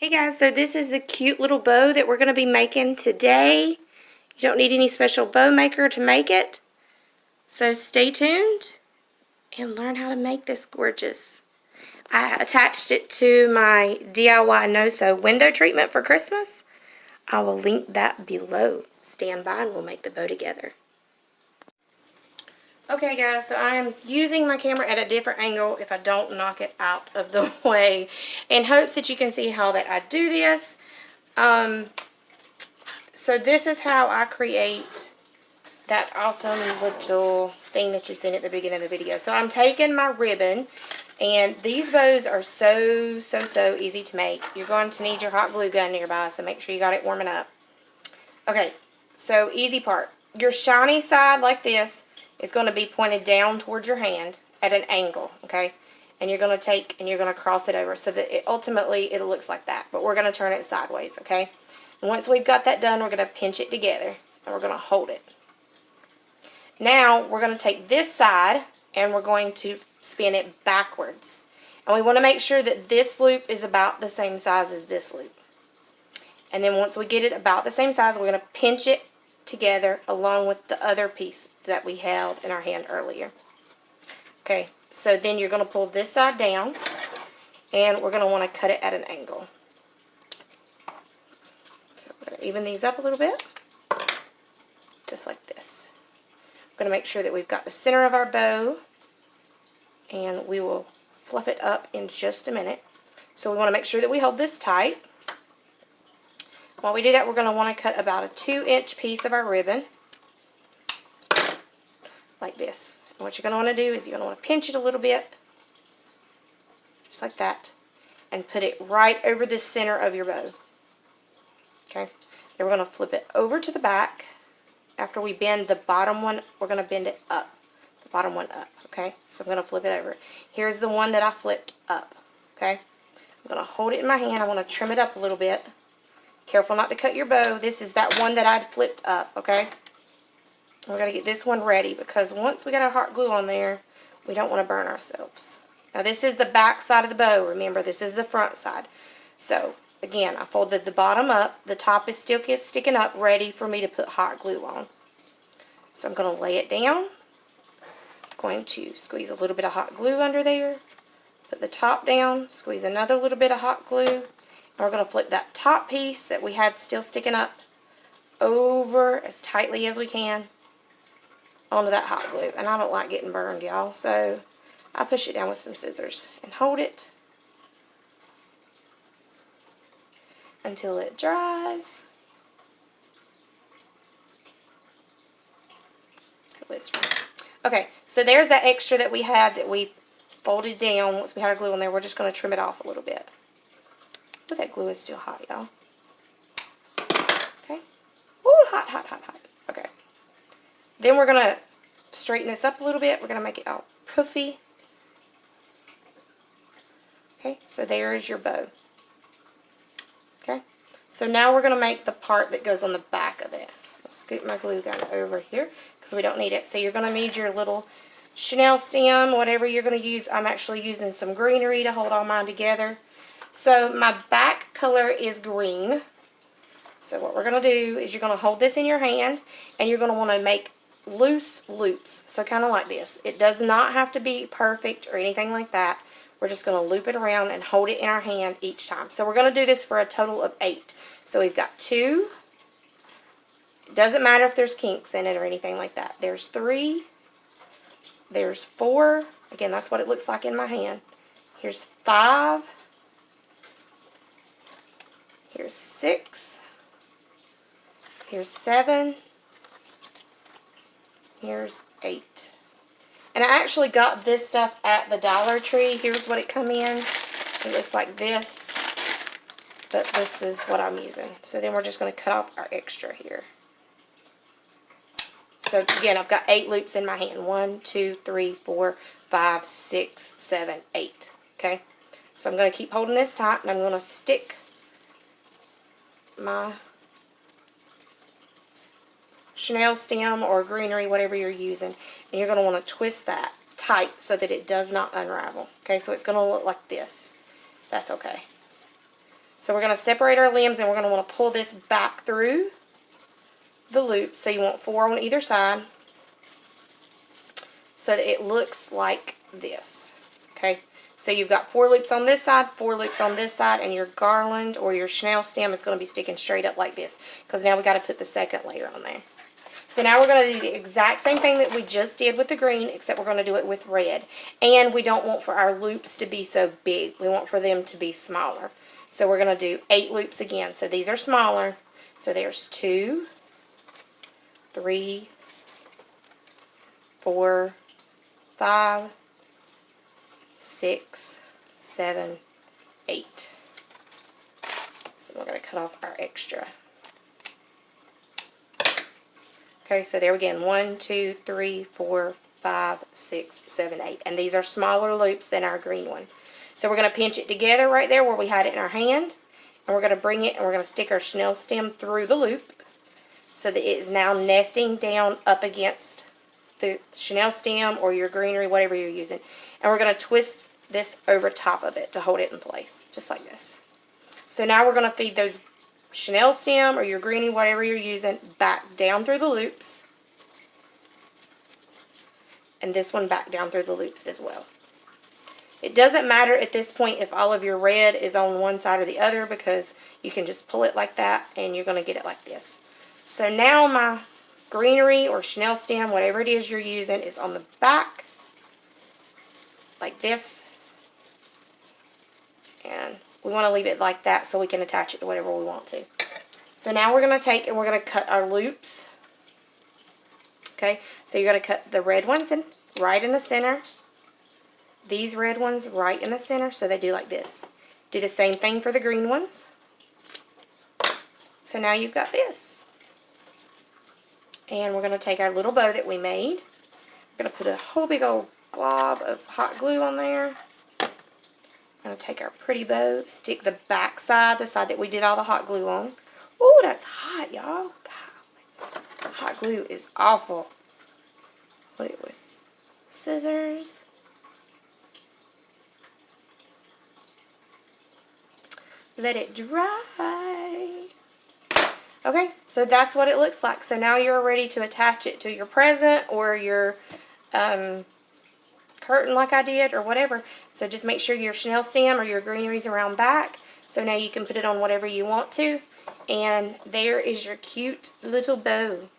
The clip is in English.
Hey guys, so this is the cute little bow that we're going to be making today. You don't need any special bow maker to make it. So stay tuned and learn how to make this gorgeous. I attached it to my DIY no-sew window treatment for Christmas. I will link that below. Stand by and we'll make the bow together. Okay guys, so I am using my camera at a different angle if I don't knock it out of the way in hopes that you can see how that I do this. So this is how I create that awesome little thing that you seen at the beginning of the video. So I'm taking my ribbon, and these bows are so easy to make. You're going to need your hot glue gun nearby, so make sure you got it warming up. Okay, so easy part. Your shiny side like this is going to be pointed down towards your hand at an angle, okay? And you're going to take and you're going to cross it over so that ultimately it looks like that. But we're going to turn it sideways, okay? And once we've got that done, we're going to pinch it together and we're going to hold it. Now we're going to take this side and we're going to spin it backwards. And we want to make sure that this loop is about the same size as this loop. And then once we get it about the same size, we're going to pinch it together along with the other piece that we held in our hand earlier. Okay, so then you're going to pull this side down and we're going to want to cut it at an angle. So we're going to even these up a little bit, just like this. We're going to make sure that we've got the center of our bow, and we will fluff it up in just a minute. So we want to make sure that we hold this tight. While we do that, we're going to want to cut about a 2-inch piece of our ribbon, like this. And what you're going to want to do is you're going to want to pinch it a little bit, just like that, and put it right over the center of your bow. Okay, then we're going to flip it over to the back. After we bend the bottom one, we're going to bend it up, the bottom one up, okay? So I'm going to flip it over. Here's the one that I flipped up, okay? I'm going to hold it in my hand. I want to trim it up a little bit. Careful not to cut your bow. This is that one that I'd flipped up, okay? We're going to get this one ready because once we got our hot glue on there, we don't want to burn ourselves. Now this is the back side of the bow. Remember, this is the front side. So, again, I folded the bottom up. The top is still sticking up, ready for me to put hot glue on. So I'm going to lay it down. I'm going to squeeze a little bit of hot glue under there. Put the top down. Squeeze another little bit of hot glue. And we're going to flip that top piece that we had still sticking up over as tightly as we can onto that hot glue. And I don't like getting burned, y'all, so I push it down with some scissors and hold it until it dries. Okay, so there's that extra that we had that we folded down. Once we had our glue on there, we're just going to trim it off a little bit. But that glue is still hot, y'all. Okay. Ooh, hot. Okay. Then we're going to straighten this up a little bit. We're going to make it all puffy. Okay, so there is your bow. Okay, so now we're going to make the part that goes on the back of it. I'll scoot my glue gun over here because we don't need it. So you're going to need your little chenille stem, whatever you're going to use. I'm actually using some greenery to hold all mine together. So my back color is green. So what we're going to do is you're going to hold this in your hand and you're going to want to make loose loops. So kind of like this. It does not have to be perfect or anything like that. We're just going to loop it around and hold it in our hand each time. So we're going to do this for a total of 8. So we've got 2. It doesn't matter if there's kinks in it or anything like that. There's 3. There's 4. Again, that's what it looks like in my hand. Here's 5. Here's 6. Here's 7. Here's 8. And I actually got this stuff at the Dollar Tree. Here's what it come in. It looks like this. But this is what I'm using. So then we're just going to cut off our extra here. So again, I've got 8 loops in my hand. 1, 2, 3, 4, 5, 6, 7, 8. Okay? So I'm going to keep holding this tight and I'm going to stick my chenille stem or greenery, whatever you're using, and you're going to want to twist that tight so that it does not unravel. Okay, so it's going to look like this. That's okay. So we're going to separate our limbs, and we're going to want to pull this back through the loop. So you want 4 on either side, so that it looks like this. Okay, so you've got 4 loops on this side, 4 loops on this side, and your garland or your chenille stem is going to be sticking straight up like this, because now we got to put the second layer on there. So now we're going to do the exact same thing that we just did with the green, except we're going to do it with red. And we don't want for our loops to be so big. We want for them to be smaller. So we're going to do 8 loops again. So these are smaller. So there's 2, 3, 4, 5, 6, 7, 8. So we're going to cut off our extra. Okay, so there again, 1, 2, 3, 4, 5, 6, 7, 8. And these are smaller loops than our green one. So we're going to pinch it together right there where we had it in our hand. And we're going to bring it and we're going to stick our chenille stem through the loop, so that it is now nesting down up against the chenille stem or your greenery, whatever you're using. And we're going to twist this over top of it to hold it in place, just like this. So now we're going to feed those chenille stem or your greenery, whatever you're using, back down through the loops. And this one back down through the loops as well. It doesn't matter at this point if all of your red is on one side or the other, because you can just pull it like that and you're going to get it like this. So now my greenery or chenille stem, whatever it is you're using, is on the back like this. And we want to leave it like that so we can attach it to whatever we want to. So now we're going to take and we're going to cut our loops. Okay, so you're going to cut the red ones in right in the center. These red ones right in the center, so they do like this. Do the same thing for the green ones. So now you've got this. And we're going to take our little bow that we made. We're going to put a whole big old glob of hot glue on there. I'm going to take our pretty bow, stick the back side, the side that we did all the hot glue on. Oh, that's hot, y'all. God, hot glue is awful. Put it with scissors. Let it dry. Okay, so that's what it looks like. So now you're ready to attach it to your present or your curtain like I did or whatever. So just make sure your chenille stem or your greenery's around back. So now you can put it on whatever you want to. And there is your cute little bow.